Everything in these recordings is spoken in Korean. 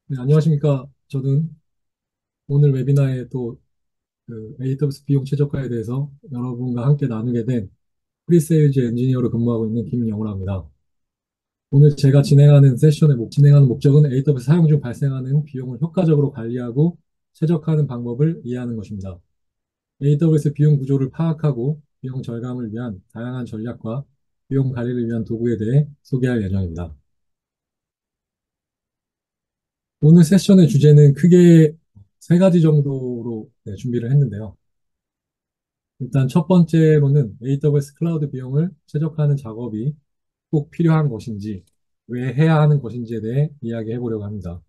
네, 안녕하십니까. 저는 오늘 웨비나에 또 AWS 비용 최저가에 대해서 여러분과 함께 나누게 된 프리세일즈 엔지니어로 근무하고 있는 김영우라 합니다. 오늘 제가 진행하는 목적은 AWS 사용 중 발생하는 비용을 효과적으로 관리하고 최적화하는 방법을 이해하는 것입니다. AWS 비용 구조를 파악하고 비용 절감을 위한 다양한 전략과 비용 관리를 위한 도구에 대해 소개할 예정입니다. 오늘 세션의 주제는 크게 세 가지 정도로 준비를 했는데요. 일단 첫 번째로는 AWS 클라우드 비용을 최적화하는 작업이 꼭 필요한 것인지, 왜 해야 하는 것인지에 대해 이야기해 보려고 합니다.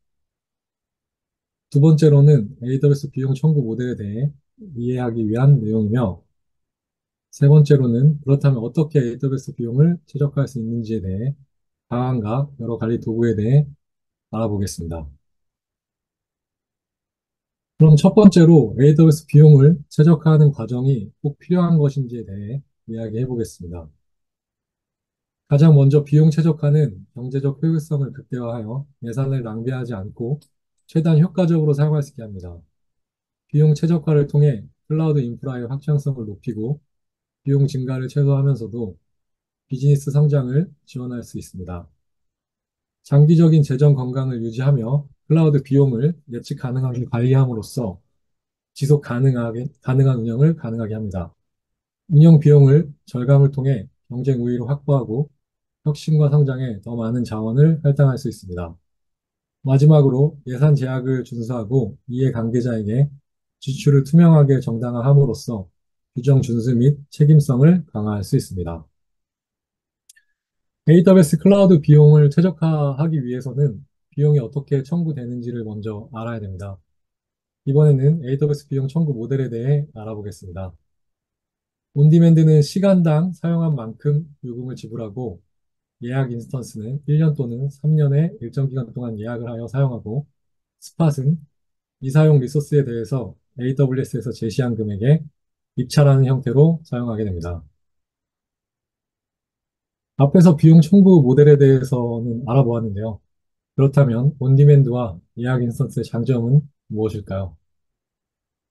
두 번째로는 AWS 비용 청구 모델에 대해 이해하기 위한 내용이며, 세 번째로는 그렇다면 어떻게 AWS 비용을 최적화할 수 있는지에 대해 방안과 여러 관리 도구에 대해 알아보겠습니다. 그럼 첫 번째로 AWS 비용을 최적화하는 과정이 꼭 필요한 것인지에 대해 이야기해 보겠습니다. 가장 먼저 비용 최적화는 경제적 효율성을 극대화하여 예산을 낭비하지 않고 최대한 효과적으로 사용할 수 있게 합니다. 비용 최적화를 통해 클라우드 인프라의 확장성을 높이고 비용 증가를 최소화하면서도 비즈니스 성장을 지원할 수 있습니다. 장기적인 재정 건강을 유지하며 클라우드 비용을 예측 가능하게 관리함으로써 가능한 운영을 가능하게 합니다. 운영 비용을 절감을 통해 경쟁 우위를 확보하고 혁신과 성장에 더 많은 자원을 할당할 수 있습니다. 마지막으로 예산 제약을 준수하고 이해 관계자에게 지출을 투명하게 정당화함으로써 규정 준수 및 책임성을 강화할 수 있습니다. AWS 클라우드 비용을 최적화하기 위해서는 비용이 어떻게 청구되는지를 먼저 알아야 됩니다. 이번에는 AWS 비용 청구 모델에 대해 알아보겠습니다. 온디맨드는 시간당 사용한 만큼 요금을 지불하고 예약 인스턴스는 1년 또는 3년의 일정 기간 동안 예약을 하여 사용하고 스팟은 이사용 리소스에 대해서 AWS에서 제시한 금액에 입찰하는 형태로 사용하게 됩니다. 앞에서 비용 청구 모델에 대해서는 알아보았는데요. 그렇다면 온디맨드와 예약 인스턴스의 장점은 무엇일까요?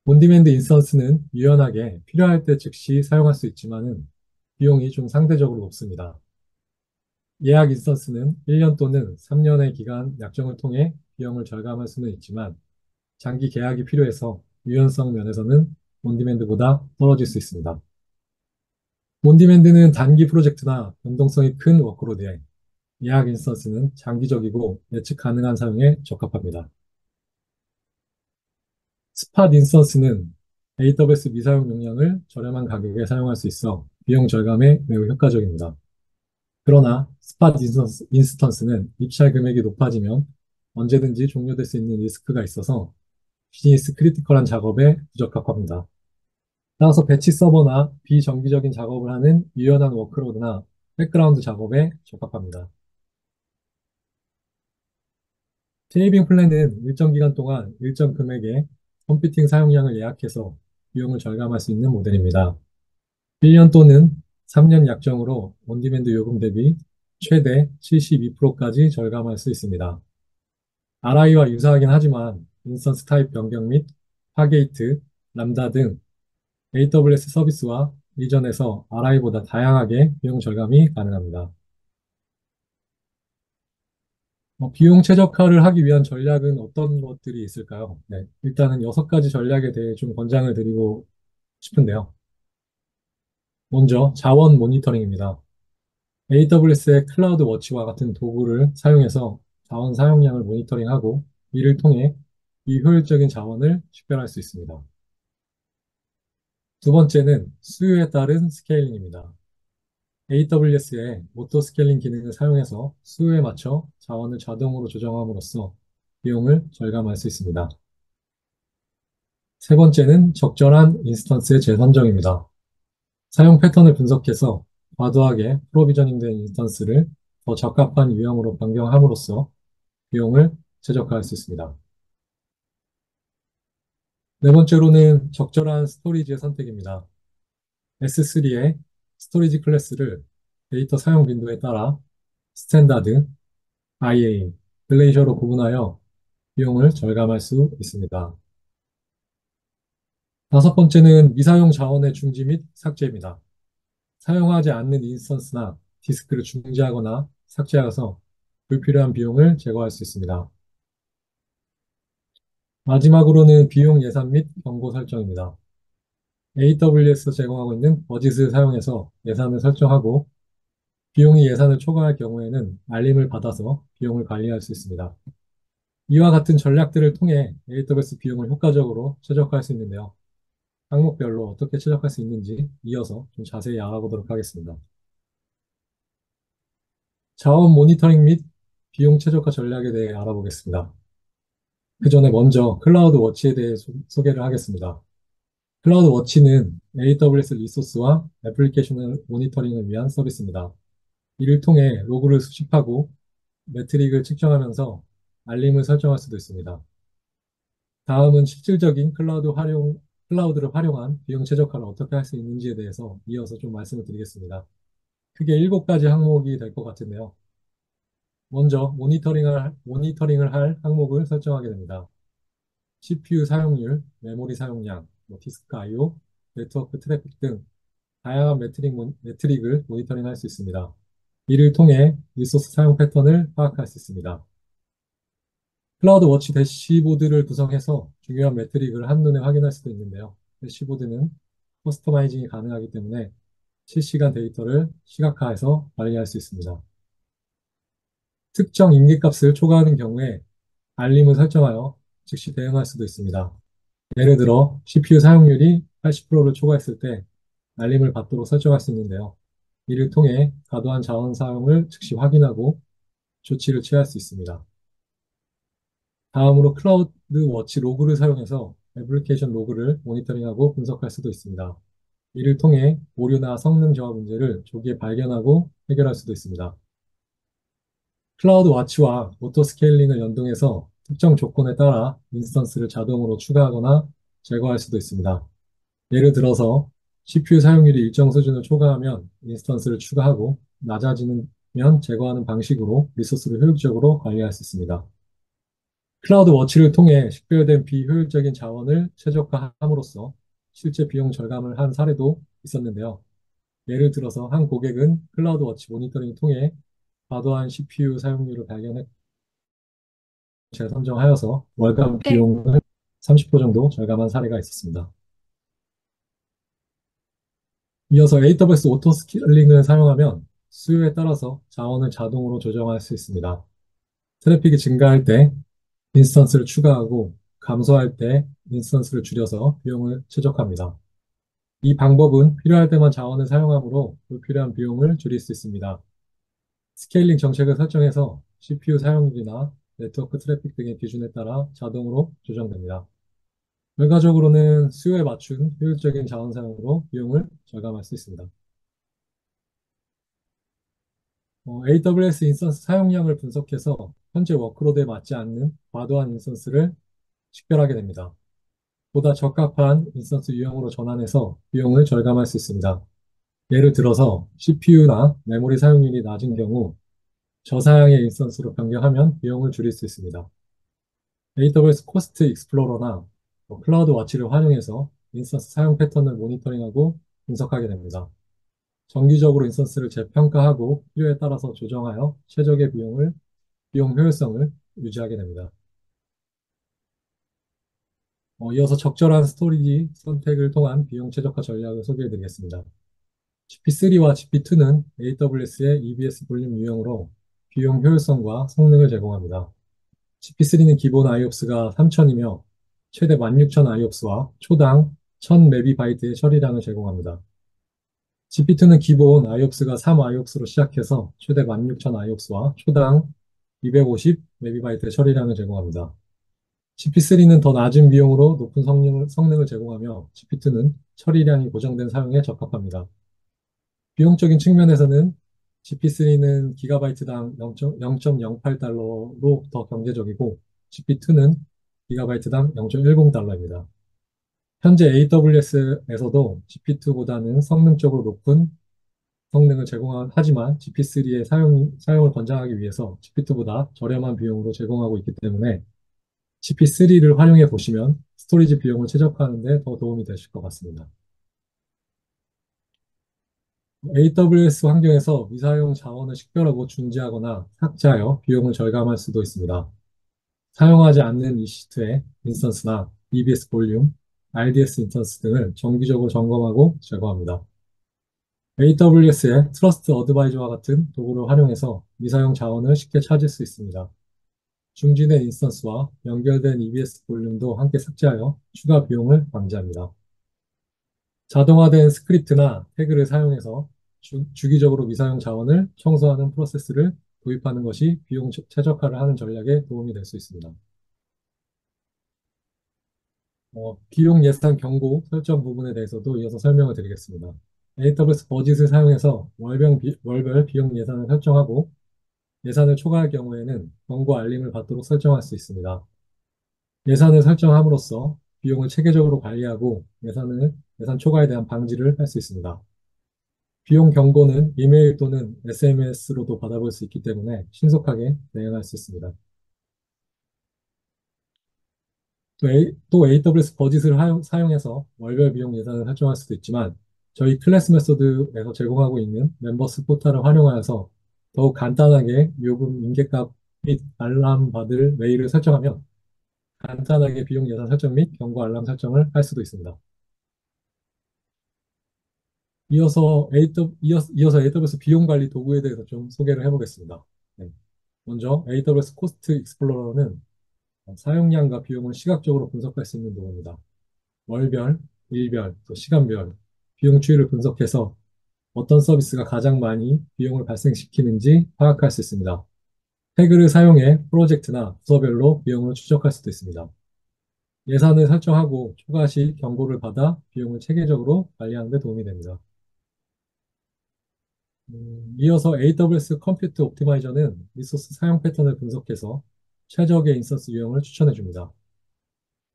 온디맨드 인스턴스는 유연하게 필요할 때 즉시 사용할 수 있지만은 비용이 좀 상대적으로 높습니다. 예약 인스턴스는 1년 또는 3년의 기간 약정을 통해 비용을 절감할 수는 있지만 장기 계약이 필요해서 유연성 면에서는 온디맨드보다 떨어질 수 있습니다. 온디맨드는 단기 프로젝트나 변동성이 큰 워크로드에 예약 인스턴스는 장기적이고 예측 가능한 사용에 적합합니다. 스팟 인스턴스는 AWS 미사용 용량을 저렴한 가격에 사용할 수 있어 비용 절감에 매우 효과적입니다. 그러나 스팟 인스턴스는 입찰 금액이 높아지면 언제든지 종료될 수 있는 리스크가 있어서 비즈니스 크리티컬한 작업에 부적합합니다. 따라서 배치 서버나 비정기적인 작업을 하는 유연한 워크로드나 백그라운드 작업에 적합합니다. 테이빙 플랜은 일정 기간 동안 일정 금액의 컴퓨팅 사용량을 예약해서 비용을 절감할 수 있는 모델입니다. 1년 또는 3년 약정으로 온디맨드 요금 대비 최대 72%까지 절감할 수 있습니다. RI와 유사하긴 하지만 인스턴스 타입 변경 및 파게이트, 람다 등 AWS 서비스와 이전에서 RI보다 다양하게 비용 절감이 가능합니다. 비용 최적화를 하기 위한 전략은 어떤 것들이 있을까요? 네, 일단은 6가지 전략에 대해 좀 권장을 드리고 싶은데요. 먼저 자원 모니터링입니다. AWS의 클라우드 워치와 같은 도구를 사용해서 자원 사용량을 모니터링하고 이를 통해 비효율적인 자원을 식별할 수 있습니다. 두 번째는 수요에 따른 스케일링입니다. AWS의 오토 스케일링 기능을 사용해서 수요에 맞춰 자원을 자동으로 조정함으로써 비용을 절감할 수 있습니다. 세 번째는 적절한 인스턴스의 재선정입니다. 사용 패턴을 분석해서 과도하게 프로비저닝된 인스턴스를 더 적합한 유형으로 변경함으로써 비용을 최적화할 수 있습니다. 네 번째로는 적절한 스토리지의 선택입니다. S3의 스토리지 클래스를 데이터 사용 빈도에 따라 스탠다드, IA, 글레이셔로 구분하여 비용을 절감할 수 있습니다. 다섯 번째는 미사용 자원의 중지 및 삭제입니다. 사용하지 않는 인스턴스나 디스크를 중지하거나 삭제하여서 불필요한 비용을 제거할 수 있습니다. 마지막으로는 비용 예산 및 경고 설정입니다. AWS 제공하고 있는 버짓을 사용해서 예산을 설정하고 비용이 예산을 초과할 경우에는 알림을 받아서 비용을 관리할 수 있습니다. 이와 같은 전략들을 통해 AWS 비용을 효과적으로 최적화할 수 있는데요. 항목별로 어떻게 최적화할 수 있는지 이어서 좀 자세히 알아보도록 하겠습니다. 자원 모니터링 및 비용 최적화 전략에 대해 알아보겠습니다. 그 전에 먼저 클라우드 워치에 대해 소개를 하겠습니다. 클라우드 워치는 AWS 리소스와 애플리케이션을 모니터링을 위한 서비스입니다. 이를 통해 로그를 수집하고 매트릭을 측정하면서 알림을 설정할 수도 있습니다. 다음은 실질적인 클라우드를 활용한 비용 최적화를 어떻게 할 수 있는지에 대해서 이어서 좀 말씀을 드리겠습니다. 크게 7가지 항목이 될 것 같은데요. 먼저 모니터링을 할 항목을 설정하게 됩니다. CPU 사용률, 메모리 사용량, 디스크 I/O, 네트워크 트래픽 등 다양한 매트릭을 모니터링할 수 있습니다. 이를 통해 리소스 사용 패턴을 파악할 수 있습니다. 클라우드 워치 대시보드를 구성해서 중요한 매트릭을 한눈에 확인할 수도 있는데요. 대시보드는 커스터마이징이 가능하기 때문에 실시간 데이터를 시각화해서 관리할 수 있습니다. 특정 임기값을 초과하는 경우에 알림을 설정하여 즉시 대응할 수도 있습니다. 예를 들어 CPU 사용률이 80%를 초과했을 때 알림을 받도록 설정할 수 있는데요. 이를 통해 과도한 자원 사용을 즉시 확인하고 조치를 취할 수 있습니다. 다음으로 클라우드 워치 로그를 사용해서 애플리케이션 로그를 모니터링하고 분석할 수도 있습니다. 이를 통해 오류나 성능 저하 문제를 조기에 발견하고 해결할 수도 있습니다. 클라우드 와치와 오토 스케일링을 연동해서 특정 조건에 따라 인스턴스를 자동으로 추가하거나 제거할 수도 있습니다. 예를 들어서 CPU 사용률이 일정 수준을 초과하면 인스턴스를 추가하고 낮아지면 제거하는 방식으로 리소스를 효율적으로 관리할 수 있습니다. 클라우드 워치를 통해 식별된 비효율적인 자원을 최적화함으로써 실제 비용 절감을 한 사례도 있었는데요. 예를 들어서 한 고객은 클라우드 워치 모니터링을 통해 과도한 CPU 사용률을 발견해 재선정하여서 월간 네. 비용을 30% 정도 절감한 사례가 있었습니다. 이어서 AWS 오토 스케일링을 사용하면 수요에 따라서 자원을 자동으로 조정할 수 있습니다. 트래픽이 증가할 때 인스턴스를 추가하고 감소할 때 인스턴스를 줄여서 비용을 최적화합니다. 이 방법은 필요할 때만 자원을 사용하므로 불필요한 비용을 줄일 수 있습니다. 스케일링 정책을 설정해서 CPU 사용률이나 네트워크 트래픽 등의 기준에 따라 자동으로 조정됩니다. 결과적으로는 수요에 맞춘 효율적인 자원 사용으로 비용을 절감할 수 있습니다. AWS 인스턴스 사용량을 분석해서 현재 워크로드에 맞지 않는 과도한 인스턴스를 식별하게 됩니다. 보다 적합한 인스턴스 유형으로 전환해서 비용을 절감할 수 있습니다. 예를 들어서 CPU나 메모리 사용률이 낮은 경우 저사양의 인스턴스로 변경하면 비용을 줄일 수 있습니다. AWS 코스트 익스플로러나 클라우드 와치를 활용해서 인스턴스 사용 패턴을 모니터링하고 분석하게 됩니다. 정기적으로 인스턴스를 재평가하고 필요에 따라서 조정하여 최적의 비용 효율성을 유지하게 됩니다. 이어서 적절한 스토리지 선택을 통한 비용 최적화 전략을 소개해 드리겠습니다. GP3와 GP2는 AWS의 EBS 볼륨 유형으로 비용 효율성과 성능을 제공합니다. GP3는 기본 IOPS가 3000이며 최대 16000 IOPS와 초당 1000 메비바이트의 처리량을 제공합니다. GP2는 기본 IOPS가 3 IOPS로 시작해서 최대 16000 IOPS와 초당 250 메비바이트의 처리량을 제공합니다. GP3는 더 낮은 비용으로 높은 성능을 제공하며 GP2는 처리량이 고정된 사용에 적합합니다. 비용적인 측면에서는 GP3는 기가바이트당 0.08달러로 더 경제적이고 GP2는 기가바이트당 0.10달러입니다. 현재 AWS에서도 GP2보다는 성능적으로 높은 성능을 제공하지만 GP3의 사용을 권장하기 위해서 GP2보다 저렴한 비용으로 제공하고 있기 때문에 GP3를 활용해 보시면 스토리지 비용을 최적화하는 데 더 도움이 되실 것 같습니다. AWS 환경에서 미사용 자원을 식별하고 중지하거나 삭제하여 비용을 절감할 수도 있습니다. 사용하지 않는 EC2의 인스턴스나 EBS 볼륨, RDS 인스턴스 등을 정기적으로 점검하고 제거합니다. AWS의 트러스트 어드바이저와 같은 도구를 활용해서 미사용 자원을 쉽게 찾을 수 있습니다. 중지된 인스턴스와 연결된 EBS 볼륨도 함께 삭제하여 추가 비용을 방지합니다. 자동화된 스크립트나 태그를 사용해서 주기적으로 미사용 자원을 청소하는 프로세스를 도입하는 것이 비용 최적화를 하는 전략에 도움이 될 수 있습니다. 비용 예산 경고 설정 부분에 대해서도 이어서 설명을 드리겠습니다. AWS 버짓을 사용해서 월별 비용 예산을 설정하고 예산을 초과할 경우에는 경고 알림을 받도록 설정할 수 있습니다. 예산을 설정함으로써 비용을 체계적으로 관리하고 예산 초과에 대한 방지를 할 수 있습니다. 비용 경고는 이메일 또는 SMS로도 받아볼 수 있기 때문에 신속하게 대응할 수 있습니다. 또 AWS 버짓을 사용해서 월별 비용 예산을 설정할 수도 있지만 저희 클래스 메소드에서 제공하고 있는 멤버스 포탈을 활용하여서 더욱 간단하게 요금 인계값 및 알람 받을 메일을 설정하면 간단하게 비용 예산 설정 및 경고 알람 설정을 할 수도 있습니다. 이어서 AWS 비용 관리 도구에 대해서 좀 소개를 해보겠습니다. 네. 먼저 AWS 코스트 익스플로러는 사용량과 비용을 시각적으로 분석할 수 있는 도구입니다. 월별, 일별, 또 시간별 비용 추이를 분석해서 어떤 서비스가 가장 많이 비용을 발생시키는지 파악할 수 있습니다. 태그를 사용해 프로젝트나 부서별로 비용을 추적할 수도 있습니다. 예산을 설정하고 초과 시 경고를 받아 비용을 체계적으로 관리하는 데 도움이 됩니다. 이어서 AWS 컴퓨트 옵티마이저는 리소스 사용 패턴을 분석해서 최적의 인스턴스 유형을 추천해 줍니다.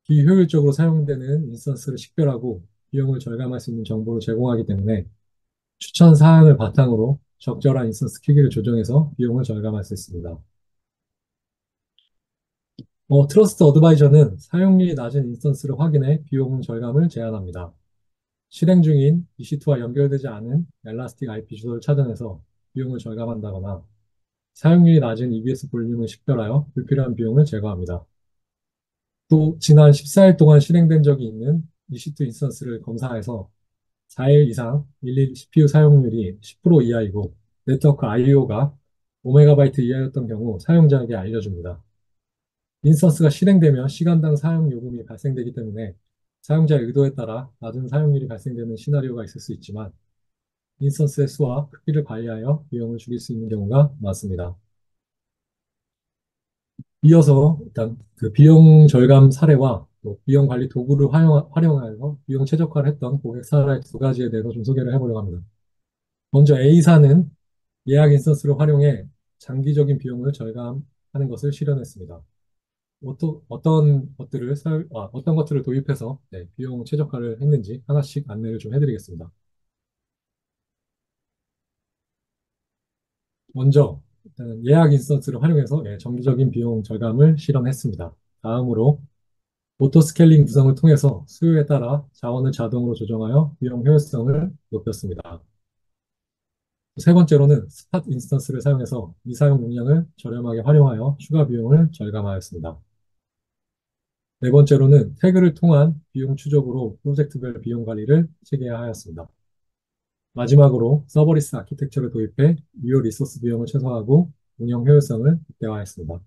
비효율적으로 사용되는 인스턴스를 식별하고 비용을 절감할 수 있는 정보를 제공하기 때문에 추천 사항을 바탕으로 적절한 인스턴스 크기를 조정해서 비용을 절감할 수 있습니다. 트러스트 어드바이저는 사용률이 낮은 인스턴스를 확인해 비용 절감을 제한합니다. 실행 중인 EC2와 연결되지 않은 엘라스틱 IP 주소를 찾아내서 비용을 절감한다거나 사용률이 낮은 EBS 볼륨을 식별하여 불필요한 비용을 제거합니다. 또 지난 14일 동안 실행된 적이 있는 EC2 인스턴스를 검사해서 4일 이상 일일 CPU 사용률이 10% 이하이고 네트워크 IO가 5MB 이하였던 경우 사용자에게 알려줍니다. 인스턴스가 실행되면 시간당 사용 요금이 발생되기 때문에 사용자의 의도에 따라 낮은 사용률이 발생되는 시나리오가 있을 수 있지만 인스턴스의 수와 크기를 관리하여 비용을 줄일 수 있는 경우가 많습니다. 이어서 일단 그 비용 절감 사례와 또 비용 관리 도구를 활용하여서 비용 최적화를 했던 고객 사례 두 가지에 대해서 좀 소개를 해보려고 합니다. 먼저 A사는 예약 인스턴스를 활용해 장기적인 비용을 절감하는 것을 실현했습니다. 어떤 것들을 도입해서 비용 최적화를 했는지 하나씩 안내를 좀 해드리겠습니다. 먼저 일단은 예약 인스턴스를 활용해서 정기적인 비용 절감을 실현했습니다. 다음으로 오토 스케일링 구성을 통해서 수요에 따라 자원을 자동으로 조정하여 비용 효율성을 높였습니다. 세 번째로는 스팟 인스턴스를 사용해서 미사용 용량을 저렴하게 활용하여 추가 비용을 절감하였습니다. 네 번째로는 태그를 통한 비용 추적으로 프로젝트별 비용 관리를 체계화하였습니다. 마지막으로 서버리스 아키텍처를 도입해 유효 리소스 비용을 최소화하고 운영 효율성을 극대화했습니다.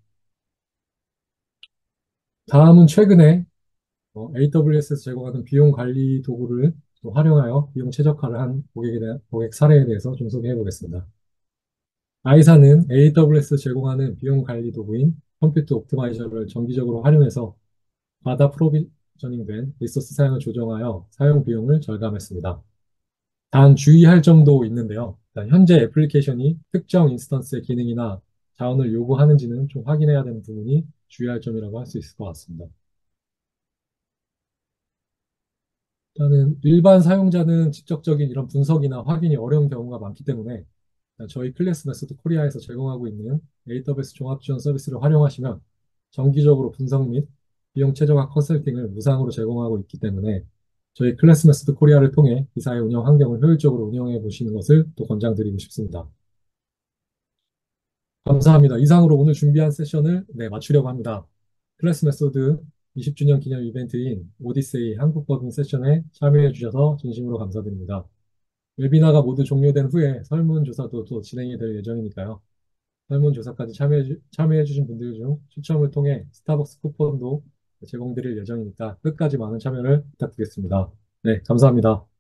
다음은 최근에 AWS에서 제공하는 비용 관리 도구를 또 활용하여 비용 최적화를 한 고객 사례에 대해서 좀 소개해 보겠습니다. 아이사는 AWS 제공하는 비용 관리 도구인 컴퓨트 옵티마이저를 정기적으로 활용해서 바다 프로비저닝된 리소스 사용을 조정하여 사용 비용을 절감했습니다. 단 주의할 점도 있는데요. 일단 현재 애플리케이션이 특정 인스턴스의 기능이나 자원을 요구하는지는 좀 확인해야 되는 부분이 주의할 점이라고 할 수 있을 것 같습니다. 일단은 일반 사용자는 직접적인 이런 분석이나 확인이 어려운 경우가 많기 때문에 저희 클래스 메소드 코리아에서 제공하고 있는 AWS 종합 지원 서비스를 활용하시면 정기적으로 분석 및 비용 최저화 컨설팅을 무상으로 제공하고 있기 때문에 저희 클래스 메소드 코리아를 통해 이사의 운영 환경을 효율적으로 운영해 보시는 것을 또 권장드리고 싶습니다. 감사합니다. 이상으로 오늘 준비한 세션을 마치려고 합니다. 클래스 메소드 20주년 기념 이벤트인 오디세이 한국법인 세션에 참여해 주셔서 진심으로 감사드립니다. 웨비나가 모두 종료된 후에 설문조사도 또 진행이 될 예정이니까요. 설문조사까지 참여해 주신 분들 중 추첨을 통해 스타벅스 쿠폰도 제공드릴 예정이니까 끝까지 많은 참여를 부탁드리겠습니다. 네, 감사합니다.